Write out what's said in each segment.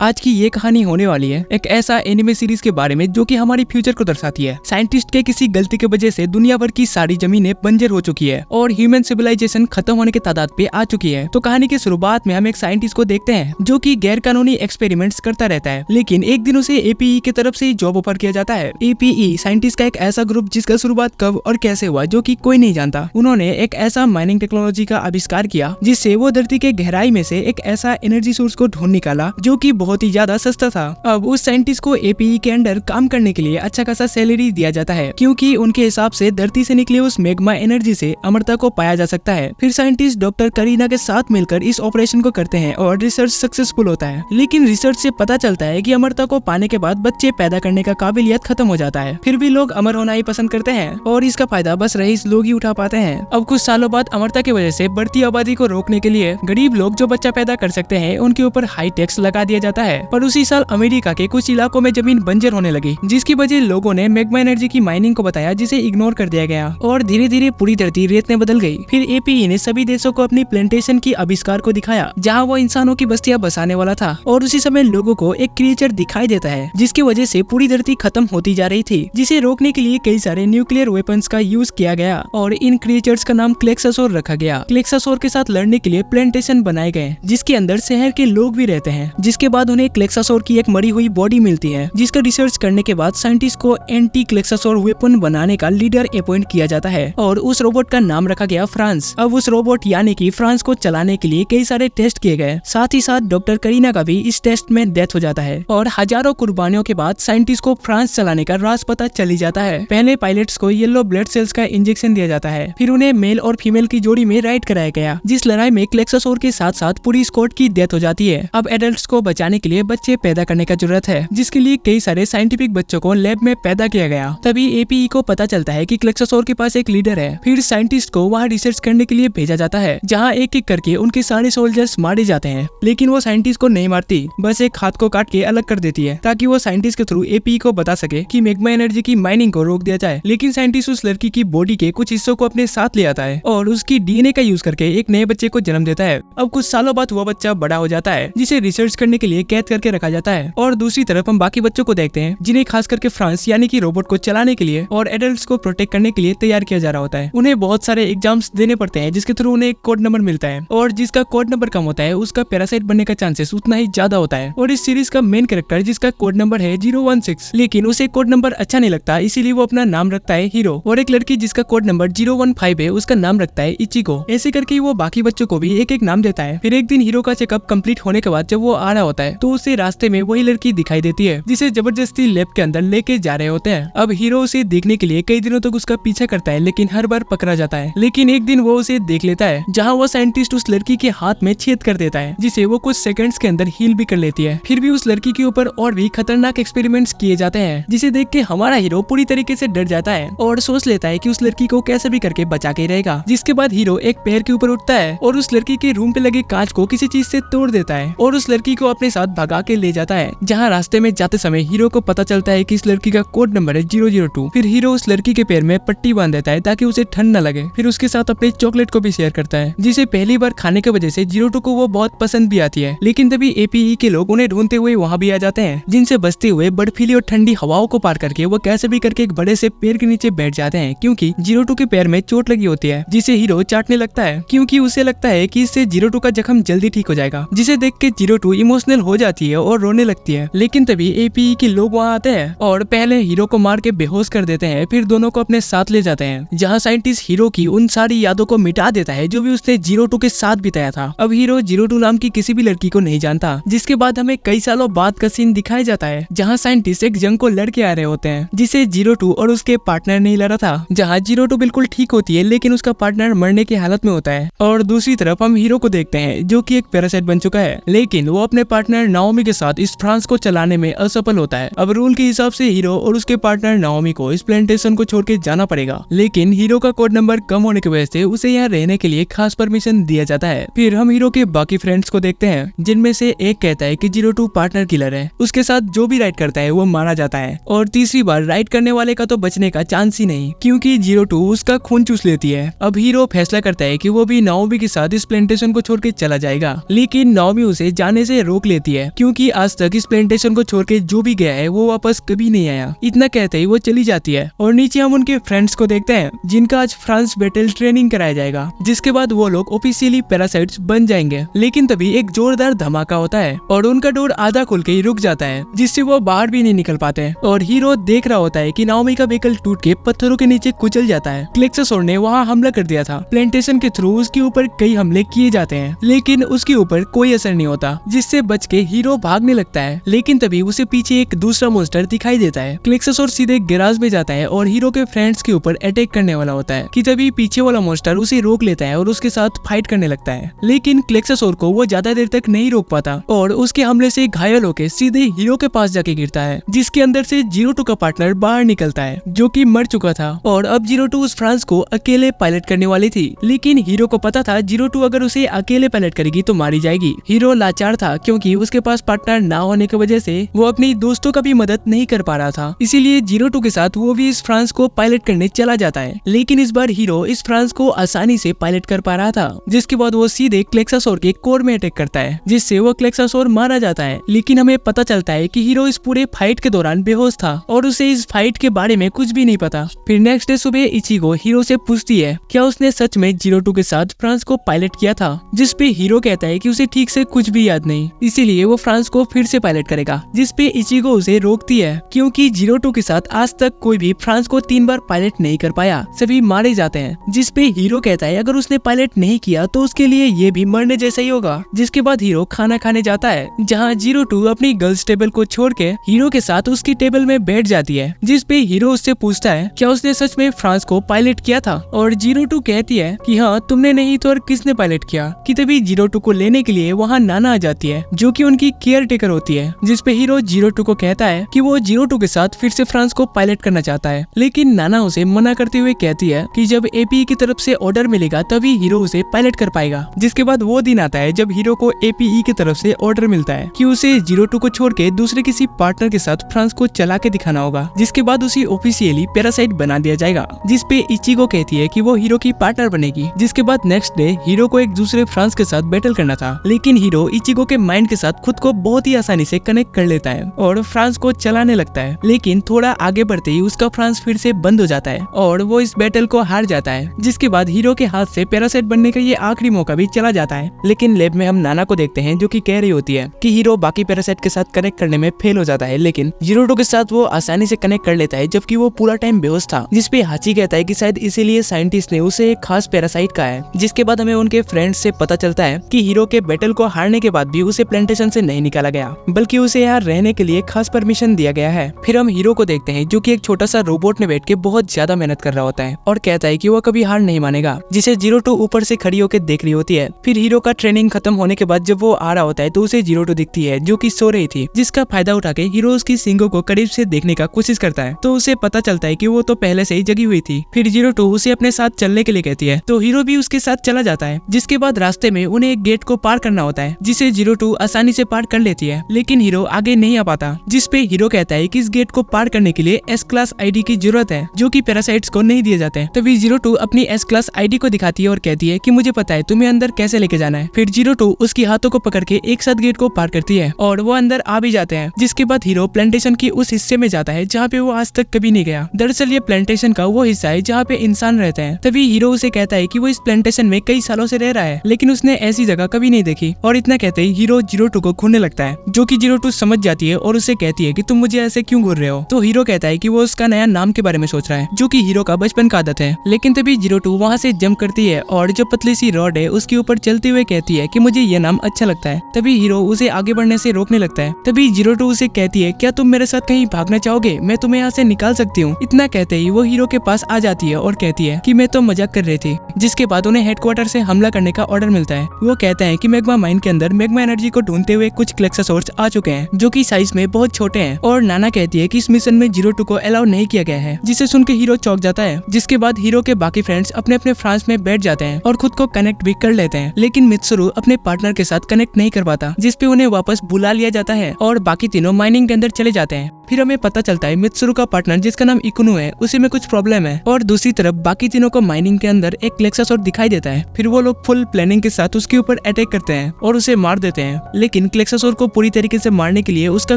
आज की ये कहानी होने वाली है एक ऐसा एनिमे सीरीज के बारे में जो कि हमारी फ्यूचर को दर्शाती है। साइंटिस्ट के किसी गलती की वजह से दुनिया भर की सारी जमीनें बंजर हो चुकी है और ह्यूमन सिविलाइजेशन खत्म होने के तादाद पे आ चुकी है। तो कहानी की शुरुआत में हम एक साइंटिस्ट को देखते हैं जो कि गैर कानूनी एक्सपेरिमेंट्स करता रहता है, लेकिन एक दिन उसे एपीई की तरफ से जॉब ऑफर किया जाता है। एपीई साइंटिस्ट का एक ऐसा ग्रुप जिसका शुरुआत कब और कैसे हुआ जो कि कोई नहीं जानता। उन्होंने एक ऐसा माइनिंग टेक्नोलॉजी का आविष्कार किया जिससे वो धरती के गहराई में से एक ऐसा एनर्जी सोर्स को ढूंढ निकाला जो कि बहुत ही ज्यादा सस्ता था। अब उस साइंटिस्ट को एपीई के अंडर काम करने के लिए अच्छा खासा सैलरी दिया जाता है क्योंकि उनके हिसाब से धरती से निकले उस मैग्मा एनर्जी से अमरता को पाया जा सकता है। फिर साइंटिस्ट डॉक्टर करीना के साथ मिलकर इस ऑपरेशन को करते हैं और रिसर्च सक्सेसफुल होता है, लेकिन रिसर्च से पता चलता है कि अमरता को पाने के बाद बच्चे पैदा करने का काबिलियत खत्म हो जाता है। फिर भी लोग अमर होना ही पसंद करते हैं और इसका फायदा बस रईस लोग ही उठा पाते हैं। अब कुछ सालों बाद अमरता की वजह से बढ़ती आबादी को रोकने के लिए गरीब लोग जो बच्चा पैदा कर सकते हैं उनके ऊपर हाई टैक्स लगा दिया जाता है। पर उसी साल अमेरिका के कुछ इलाकों में जमीन बंजर होने लगी, जिसकी वजह लोगों ने मैग्मा एनर्जी की माइनिंग को बताया जिसे इग्नोर कर दिया गया और धीरे धीरे पूरी धरती रेत में बदल गई। फिर एपीई ने सभी देशों को अपनी प्लांटेशन की आविष्कार को दिखाया जहाँ वो इंसानों की बस्तियां बसाने वाला था और उसी समय लोगों को एक क्रिएचर दिखाई देता है जिसकी वजह से पूरी धरती खत्म होती जा रही थी, जिसे रोकने के लिए कई सारे न्यूक्लियर वेपन्स का यूज किया गया और इन क्रिएचर्स का नाम क्लेक्सासोर रखा गया। क्लेक्सासोर के साथ लड़ने के लिए प्लांटेशन बनाए गए जिसके अंदर शहर के लोग भी रहते हैं, जिसके बाद उन्हें क्लेक्सासोर की एक मरी हुई बॉडी मिलती है जिसका रिसर्च करने के बाद साइंटिस्ट को एंटी क्लेक्सासोर वेपन बनाने का लीडर अपॉइंट किया जाता है और उस रोबोट का नाम रखा गया फ्रांस। अब उस रोबोट यानी कि फ्रांस को चलाने के लिए कई सारे टेस्ट किए गए, साथ ही साथ डॉक्टर करीना का भी इस टेस्ट में डेथ हो जाता है और हजारों कुर्बानियों के बाद साइंटिस्ट को फ्रांस चलाने का राज पता चली जाता है। पहले पायलट्स को येलो ब्लड सेल्स का इंजेक्शन दिया जाता है, फिर उन्हें मेल और फीमेल की जोड़ी में राइड कराया गया जिस लड़ाई में क्लेक्सासोर के साथ साथ पूरी स्क्वाड की डेथ हो जाती है। अब एडल्ट्स को बचाने के लिए बच्चे पैदा करने का जरूरत है जिसके लिए कई सारे साइंटिफिक बच्चों को लैब में पैदा किया गया। तभी एपीई को पता चलता है कि क्लेक्सासोर के पास एक लीडर है। फिर साइंटिस्ट को वहाँ रिसर्च करने के लिए भेजा जाता है जहाँ एक एक करके उनके सारे सोल्जर्स मारे जाते हैं, लेकिन वो साइंटिस्ट को नहीं मारती, बस एक हाथ को काट के अलग कर देती है ताकि वो साइंटिस्ट के थ्रू एपीई को बता सके कि मैग्मा एनर्जी की माइनिंग को रोक दिया जाए। लेकिन साइंटिस्ट उस लड़की की बॉडी के कुछ हिस्सों को अपने साथ ले आता है और उसकी डीएनए का यूज करके एक नए बच्चे को जन्म देता है। अब कुछ सालों बाद वो बच्चा बड़ा हो जाता है जिसे रिसर्च करने के लिए कैद करके रखा जाता है और दूसरी तरफ हम बाकी बच्चों को देखते हैं जिन्हें खास करके फ्रांस यानी कि रोबोट को चलाने के लिए और एडल्ट्स को प्रोटेक्ट करने के लिए तैयार किया जा रहा होता है। उन्हें बहुत सारे एग्जाम्स देने पड़ते हैं जिसके थ्रू उन्हें एक कोड नंबर मिलता है और जिसका कोड नंबर कम होता है उसका पैरासाइट बनने का चांसेस उतना ही ज्यादा होता है। और इस सीरीज का मेन कैरेक्टर जिसका कोड नंबर है 016, लेकिन उसे कोड नंबर अच्छा नहीं लगता इसीलिए वो अपना नाम रखता है हीरो, और एक लड़की जिसका कोड नंबर 015 है उसका नाम रखता है इचिको। ऐसे करके वो बाकी बच्चों को भी एक एक नाम देता है। फिर एक दिन हीरो का चेकअप कंप्लीट होने के बाद जब वो आ रहा होता है तो उसे रास्ते में वही लड़की दिखाई देती है जिसे जबरदस्ती लैब के अंदर लेके जा रहे होते हैं। अब हीरो उसे देखने के लिए कई दिनों तक उसका पीछा करता है लेकिन हर बार पकड़ा जाता है, लेकिन एक दिन वो उसे देख लेता है जहाँ वो साइंटिस्ट उस लड़की के हाथ में छेद कर देता है जिसे वो कुछ सेकंड्स के अंदर हील भी कर लेती है। फिर भी उस लड़की के ऊपर और भी खतरनाक एक्सपेरिमेंट्स किए जाते हैं जिसे देख के हमारा हीरो पूरी तरीके से डर जाता है और सोच लेता है कि उस लड़की को कैसे भी करके बचा के रहेगा। जिसके बाद हीरो एक पैर के ऊपर उठता है और उस लड़की के रूम पे लगे कांच को किसी चीज से तोड़ देता है और उस लड़की को अपने साथ भगा के ले जाता है, जहाँ रास्ते में जाते समय हीरो को पता चलता है कि इस लड़की का कोड नंबर है 002। फिर हीरो उस लड़की के पैर में पट्टी बांध देता है ताकि उसे ठंड न लगे। फिर उसके साथ अपने चॉकलेट को भी शेयर करता है जिसे पहली बार खाने की वजह से 02 को वो बहुत पसंद भी आती है। लेकिन तभी एपीई के लोग उन्हें ढूंढते हुए वहाँ भी आ जाते हैं जिनसे बचते हुए बर्फीली और ठंडी हवाओं को पार करके वो कैसे भी करके एक बड़े से पेड़ के नीचे बैठ जाते हैं क्योंकि 02 के पैर में चोट लगी होती है जिसे हीरो चाटने लगता है क्योंकि उसे लगता है कि इससे 02 का जख्म जल्दी ठीक हो जाएगा, जिसे देख के 02 इमोशनल हो जाती है और रोने लगती है। लेकिन तभी एपीई के लोग वहाँ आते हैं और पहले हीरो को मार के बेहोश कर देते हैं, फिर दोनों को अपने साथ ले जाते हैं जहाँ साइंटिस्ट हीरो की उन सारी यादों को मिटा देता है जो भी उसने 02 के साथ बिताया था। अब हीरो 02 नाम की किसी भी लड़की को नहीं जानता, जिसके बाद हमें कई सालों बाद का सीन दिखाया जाता है जहाँ साइंटिस्ट एक जंग को लड़के आ रहे होते हैं जिसे 02 और उसके पार्टनर नहीं लड़ा था, जहाँ 02 बिल्कुल ठीक होती है लेकिन उसका पार्टनर मरने की हालत में होता है। और दूसरी तरफ हम हीरो को देखते हैं जो कि एक पैरासाइट बन चुका है, लेकिन वो अपने पार्टनर नाओमी के साथ इस फ्रांस को चलाने में असफल होता है। अब रूल के हिसाब से हीरो और उसके पार्टनर नाओमी को इस प्लांटेशन को छोड़ के जाना पड़ेगा, लेकिन हीरो का कोड नंबर कम होने की वजह से उसे यहाँ रहने के लिए खास परमिशन दिया जाता है। फिर हम हीरो के बाकी फ्रेंड्स को देखते हैं जिनमें से एक कहता है कि 02 पार्टनर किलर है, उसके साथ जो भी राइड करता है वो मारा जाता है और तीसरी बार राइड करने वाले का तो बचने का चांस ही नहीं क्योंकि 02 उसका खून चूस लेती है। अब हीरो फैसला करता है कि वो भी नाओमी के साथ इस प्लांटेशन को छोड़ के चला जाएगा, लेकिन नाओमी उसे जाने से रोक लेती जाती है क्योंकि आज तक इस प्लेंटेशन को छोड़ के जो भी गया है वो वापस कभी नहीं आया। इतना कहते ही वो चली जाती है और नीचे हम उनके फ्रेंड्स को देखते हैं जिनका आज फ्रांस बैटल ट्रेनिंग कराया जाएगा, जिसके बाद वो लोग ऑफिशियली पैरासाइट्स बन जाएंगे। लेकिन तभी एक जोरदार धमाका होता है और उनका डोर आधा खुल के ही रुक जाता है, जिससे वो बाहर भी नहीं निकल पाते और हीरो देख रहा होता है कि नाओमी का व्हीकल टूट के पत्थरों के नीचे कुचल जाता है। क्लेक्सासोर ने वहाँ हमला कर दिया था। प्लेंटेशन के थ्रू उसके ऊपर कई हमले किए जाते हैं लेकिन उसके ऊपर कोई असर नहीं होता, जिससे बच के हीरो भागने लगता है। लेकिन तभी उसे पीछे एक दूसरा मॉन्स्टर दिखाई देता है। क्लेक्सासोर सीधे गैराज में जाता है और हीरो के फ्रेंड्स के ऊपर अटैक करने वाला होता है कि तभी पीछे वाला मॉन्स्टर उसे रोक लेता है और उसके साथ फाइट करने लगता है। लेकिन क्लेक्सासोर को वो ज्यादा देर तक नहीं रोक पाता और उसके हमले से घायल होकर सीधे हीरो के पास जाके गिरता है, जिसके अंदर से जीरो-2 का पार्टनर बाहर निकलता है जो कि मर चुका था और अब जीरो-2 उस फ्रांस को अकेले पायलट करने वाली थी। लेकिन हीरो को पता था जीरो-2 अगर उसे अकेले पायलट करेगी तो मारी जाएगी। हीरो लाचार था क्योंकि उसके पास पार्टनर ना होने की वजह से वो अपनी दोस्तों का भी मदद नहीं कर पा रहा था, इसीलिए जीरो-2 के साथ वो भी इस फ्रांस को पायलट करने चला जाता है। लेकिन इस बार हीरो इस फ्रांस को आसानी से पायलट कर पा रहा था, जिसके बाद वो सीधे क्लेक्सासोर के कोर में अटैक करता है, जिससे वो क्लेक्सासोर मारा जाता है। लेकिन हमें पता चलता है कि हीरो इस पूरे फाइट के दौरान बेहोश था और उसे इस फाइट के बारे में कुछ भी नहीं पता। फिर नेक्स्ट डे सुबह इचिगो हीरो से पूछती है क्या उसने सच में जीरो-2 के साथ फ्रांस को पायलट किया था, जिसपे हीरो कहता है कि उसे ठीक से कुछ भी याद नहीं, इसीलिए वो फ्रांस को फिर से पायलट करेगा, जिसपे इचिगो उसे रोकती है क्योंकि जीरो-2 के साथ आज तक कोई भी फ्रांस को 3 बार पायलट नहीं कर पाया, सभी मारे जाते हैं। जिसपे हीरो कहता है अगर उसने पायलट नहीं किया तो उसके लिए ये भी मरने जैसा ही होगा। जिसके बाद हीरो खाना खाने जाता है जहाँ जीरो-2 अपनी गर्ल्स टेबल को छोड़ के हीरो के साथ उसकी टेबल में बैठ जाती है, जिसपे हीरो उससे पूछता है क्या उसने सच में फ्रांस को पायलट किया था और जीरो-2 कहती है कि हाँ तुमने नहीं तो और किसने पायलट किया। कि तभी जीरो-2 को लेने के लिए वहाँ नाना आ जाती है जो कि उनकी केयर टेकर होती है, जिसपे हीरो जीरो-2 को कहता है कि वो जीरो-2 के साथ फिर से फ्रांस को पायलट करना चाहता है। लेकिन नाना उसे मना करते हुए कहती है कि जब एपीई की तरफ से ऑर्डर मिलेगा तभी हीरो उसे पायलट कर पाएगा। जिसके बाद वो दिन आता है जब हीरो को एपीई की तरफ से ऑर्डर मिलता है कि उसे जीरो-2 को छोड़ के दूसरे किसी पार्टनर के साथ फ्रांस को चला के दिखाना होगा, जिसके बाद उसे ऑफिशियली पैरासाइट बना दिया जाएगा, जिसपे इचिगो कहती है कि वो हीरो की पार्टनर बनेगी। जिसके बाद नेक्स्ट डे हीरो को एक दूसरे फ्रांस के साथ बैटल करना था, लेकिन हीरो इचिगो के माइंड के साथ खुद को बहुत ही आसानी से कनेक्ट कर लेता है और फ्रांस को चलाने लगता है। लेकिन थोड़ा आगे बढ़ते ही उसका फ्रांस फिर से बंद हो जाता है और वो इस बैटल को हार जाता है। जिसके बाद हीरो के हाथ से पैरासाइट बनने का ये आखिरी मौका भी चला जाता है। लेकिन लैब में हम नाना को देखते हैं जो कि कह रही होती है कि हीरो बाकी पैरासाइट के साथ कनेक्ट करने में फेल हो जाता है, लेकिन जीरो-2 के साथ वो आसानी से कनेक्ट कर लेता है जबकि वो पूरा टाइम बेहोश था। जिसपे हाची कहता है कि शायद इसीलिए साइंटिस्ट ने उसे एक खास पैरासाइट कहा है। जिसके बाद हमें उनके फ्रेंड्स से पता चलता है कि हीरो के बैटल को हारने के बाद भी उसे प्लांटेशन से नहीं निकाला गया, बल्कि उसे यहाँ रहने के लिए खास परमिशन दिया गया है। फिर हम हीरो को देखते हैं जो कि एक छोटा सा रोबोट में बैठ के बहुत ज्यादा मेहनत कर रहा होता है और कहता है कि वो कभी हार नहीं मानेगा, जिसे जीरो-2 ऊपर से खड़ी होकर देख रही होती है। फिर हीरो का ट्रेनिंग खत्म होने के बाद जब वो आ रहा होता है तो उसे जीरो-2 दिखती है जो कि सो रही थी, जिसका फायदा उठा के हीरो उसकी सींगों को करीब से देखने का कोशिश करता है तो उसे पता चलता है कि वो तो पहले से ही जगी हुई थी। फिर जीरो-2 उसे अपने साथ चलने के लिए कहती है तो हीरो भी उसके साथ चला जाता है। जिसके बाद रास्ते में उन्हें एक गेट को पार करना होता है, जिसे जीरो-2 आसानी से पार कर लेती है, लेकिन हीरो आगे नहीं आ पाता। जिसपे हीरो कहता है कि इस गेट को पार करने के लिए एस क्लास आईडी की जरूरत है जो कि पैरासाइट्स को नहीं दिए जाते। तभी जीरो-2 अपनी एस क्लास आईडी को दिखाती है और कहती है कि मुझे पता है तुम्हें अंदर कैसे लेके जाना है। फिर जीरो-2 उसकी हाथों को पकड़ के एक साथ गेट को पार करती है और वो अंदर आ भी जाते हैं। जिसके बाद हीरो प्लांटेशन की उस हिस्से में जाता है जहाँ पे वो आज तक कभी नहीं गया। दरअसल ये प्लांटेशन का वो हिस्सा है जहाँ पे इंसान रहते हैं। तभी हीरो उसे कहता है कि वो इस प्लांटेशन में कई सालों से रह रहा है, लेकिन उसने ऐसी जगह कभी नहीं देखी। और इतना कहते ही हीरो जीरो-2 को घूरने लगता है, जो कि जीरो-2 समझ जाती है और उसे कहती है कि तुम मुझे ऐसे क्यों घूर रहे हो। तो हीरो कहता है कि वो उसका नया नाम के बारे में सोच रहा है, जो कि हीरो का बचपन का आदत है। लेकिन तभी जीरो-2 वहाँ से जंप करती है और जो पतली सी रॉड है उसके ऊपर चलते हुए कहती है कि मुझे ये नाम अच्छा लगता है। तभी हीरो उसे आगे बढ़ने से रोकने लगता है। तभी जीरो-2 उसे कहती है क्या तुम मेरे साथ कहीं भागना चाहोगे, मैं तुम्हें यहाँ से निकाल सकती हूँ। इतना कहते ही वो हीरो के पास आ जाती है और कहती है कि मैं तो मजाक कर रही थी। जिसके बाद उन्हें हेडक्वार्टर से हमला करने का ऑर्डर मिलता है। वो कहते हैं कि मैग्मा माइन के अंदर मैग्मा एनर्जी को ढूंढते हुए कुछ क्लेक्सासोर्स आ चुके हैं जो कि साइज में बहुत छोटे हैं। और नाना कहती है कि इस मिशन में जीरो-2 को अलाउ नहीं किया गया है, जिसे सुन के हीरो चौंक जाता है। जिसके बाद हीरो के बाकी फ्रेंड्स अपने अपने फ्रांस में बैठ जाते हैं और खुद को कनेक्ट भी कर लेते हैं, लेकिन मित्सुरु अपने पार्टनर के साथ कनेक्ट नहीं कर पाता, जिसपे उन्हें वापस बुला लिया जाता है और बाकी तीनों माइनिंग के अंदर चले जाते हैं। फिर हमें पता चलता है मित्सुरु का पार्टनर जिसका नाम इकुनु है उसी में कुछ प्रॉब्लम है और दूसरी तरफ बाकी तीनों को माइनिंग के अंदर एक क्लेक्सासोर दिखाई देता है। फिर वो लोग फुल प्लानिंग के साथ उसके ऊपर अटैक करते हैं और उसे मार देते हैं। लेकिन लेकिन क्लेक्सासोर को पूरी तरीके से मारने के लिए उसका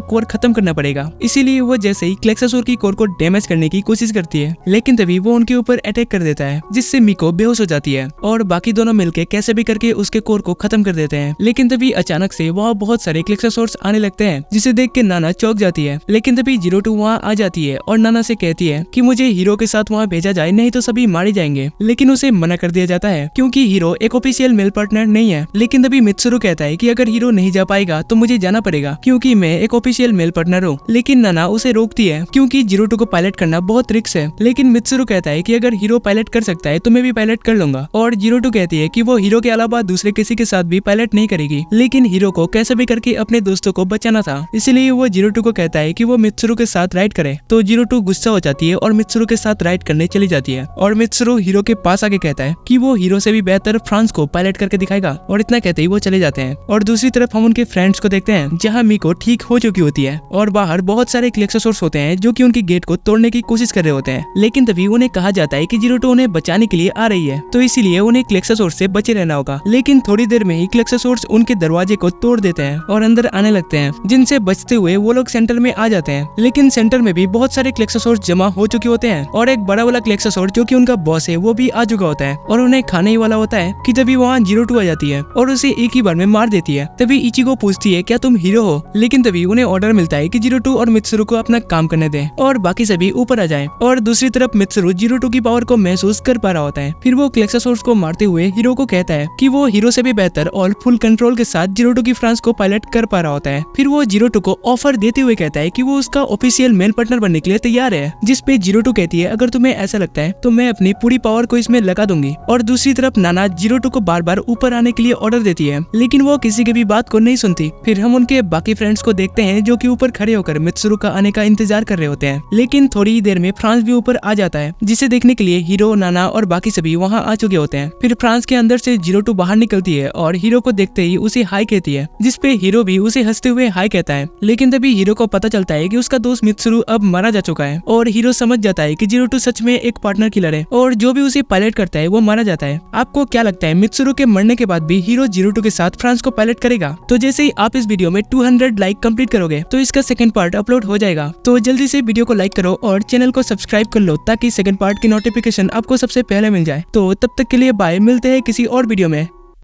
कोर खत्म करना पड़ेगा। इसीलिए वो जैसे ही क्लेक्सासोर की कोर को डैमेज करने की कोशिश करती है, लेकिन तभी वो उनके ऊपर अटैक कर देता है, जिससे मिको बेहोश हो जाती है और बाकी दोनों मिलकर कैसे भी करके उसके कोर को खत्म कर देते हैं। लेकिन तभी अचानक से वहाँ बहुत सारे क्लेक्सासोर्स आने लगते हैं, जिसे देख के नाना चौंक जाती है। लेकिन तभी जीरो टू वहाँ आ जाती है और नाना से कहती है कि मुझे हीरो के साथ वहाँ भेजा जाए, नहीं तो सभी मारे जाएंगे। लेकिन उसे मना कर दिया जाता है क्योंकि हीरो एक ऑफिशियल मेल पार्टनर नहीं है। लेकिन तभी मित्सुरु कहता है कि अगर हीरो नहीं जा पाएगा तो मुझे जाना पड़ेगा क्योंकि मैं एक ऑफिशियल मेल पार्टनर हूँ। लेकिन नाना उसे रोकती है क्योंकि जीरो टू को पायलट करना बहुत रिस्क है। लेकिन मित्सुरु कहता है कि अगर हीरो पायलट कर सकता है तो मैं भी पायलट कर लूंगा। और जीरो टू कहती है कि वो हीरो के अलावा दूसरे किसी के साथ भी पायलट नहीं करेगी, लेकिन हीरो को कैसे भी करके अपने दोस्तों को बचाना था, इसलिए वो जीरो टू को कहता है कि वो मित्सुरु के साथ राइड करे। तो जीरो टू गुस्सा हो जाती है और मित्सुरु के साथ राइड करने चली जाती है। और मित्सुरु हीरो के पास आके कहता है कि वो हीरो से भी बेहतर फ्रांस को पायलट करके दिखाएगा। और इतना कहते ही वो चले जाते हैं। और दूसरी तरफ हम उनके फ्रेंड्स को देखते हैं जहाँ मिको ठीक हो चुकी होती है और बाहर बहुत सारे क्लेक्सासोर्स होते हैं जो कि उनकी गेट को तोड़ने की कोशिश कर रहे होते हैं। लेकिन तभी उन्हें कहा जाता है कि जीरो टू उन्हें बचाने के लिए आ रही है, तो इसीलिए उन्हें क्लेक्सासोर्स से बचे रहना होगा। लेकिन थोड़ी देर में ही क्लेक्सासोर्स उनके दरवाजे को तोड़ देते हैं और अंदर आने लगते हैं, जिनसे बचते हुए वो लोग सेंटर में आ जाते हैं। लेकिन सेंटर में भी बहुत सारे क्लेक्सासोर्स जमा हो चुके होते हैं और एक बड़ा वाला क्लेक्सासोर जो कि उनका बॉस है वो भी आ चुका होता है और उन्हें खाने ही वाला होता है कि तभी वहाँ जीरो टू आ जाती है और उसे एक ही बार में मार देती है। तभी इचिको पूछती है क्या तुम हीरो हो, लेकिन तभी उन्हें ऑर्डर मिलता है कि जीरो टू और मित्सुरु को अपना काम करने दें और बाकी सभी ऊपर आ जाएं। और दूसरी तरफ मित्सुरु जीरो टू की पावर को महसूस कर पा रहा होता है। फिर वो क्लेक्सासोर्स को मारते हुए हीरो को कहता है कि वो हीरो से भी बेहतर और फुल कंट्रोल के साथ जीरो टू की फ्रांस को पायलट कर पा रहा होता है। फिर वो जीरो टू को ऑफर देते हुए कहता है कि वो उसका ऑफिशियल मेल पार्टनर बनने के लिए तैयार है, जिसपे जीरो टू कहती है अगर तुम्हें ऐसा लगता है तो मैं अपनी पूरी पावर को इसमें लगा दूंगी। और दूसरी तरफ नाना जीरो टू को बार बार ऊपर आने के लिए ऑर्डर देती है, लेकिन वो किसी की भी बात को नहीं सुनती। फिर हम उनके बाकी फ्रेंड्स को देखते हैं जो कि ऊपर खड़े होकर मित्सुरु का आने का इंतजार कर रहे होते हैं। लेकिन थोड़ी ही देर में फ्रांस भी ऊपर आ जाता है, जिसे देखने के लिए हीरो, नाना और बाकी सभी वहाँ आ चुके होते हैं। फिर फ्रांस के अंदर से जीरो टू बाहर निकलती है और हीरो को देखते ही उसे हाई कहती है, जिसपे हीरो भी उसे हंसते हुए हाई कहता है। लेकिन तभी हीरो को पता चलता है कि उसका दोस्त मित्सुरु अब मारा जा चुका है और हीरो समझ जाता है कि जीरो टू सच में एक पार्टनर किलर है और जो भी उसे पायलट करता है वो मारा जाता है। आपको क्या लगता है मित्सुरु के मरने के बाद भी हीरो जीरो टू के साथ फ्रांस को पायलट करेगा? तो जैसे ही आप इस वीडियो में 200 लाइक कंप्लीट करोगे तो इसका सेकंड पार्ट अपलोड हो जाएगा। तो जल्दी से वीडियो को लाइक करो और चैनल को सब्सक्राइब कर लो ताकि सेकंड पार्ट की नोटिफिकेशन आपको सबसे पहले मिल जाए। तो तब तक के लिए बाय, मिलते हैं किसी और वीडियो में।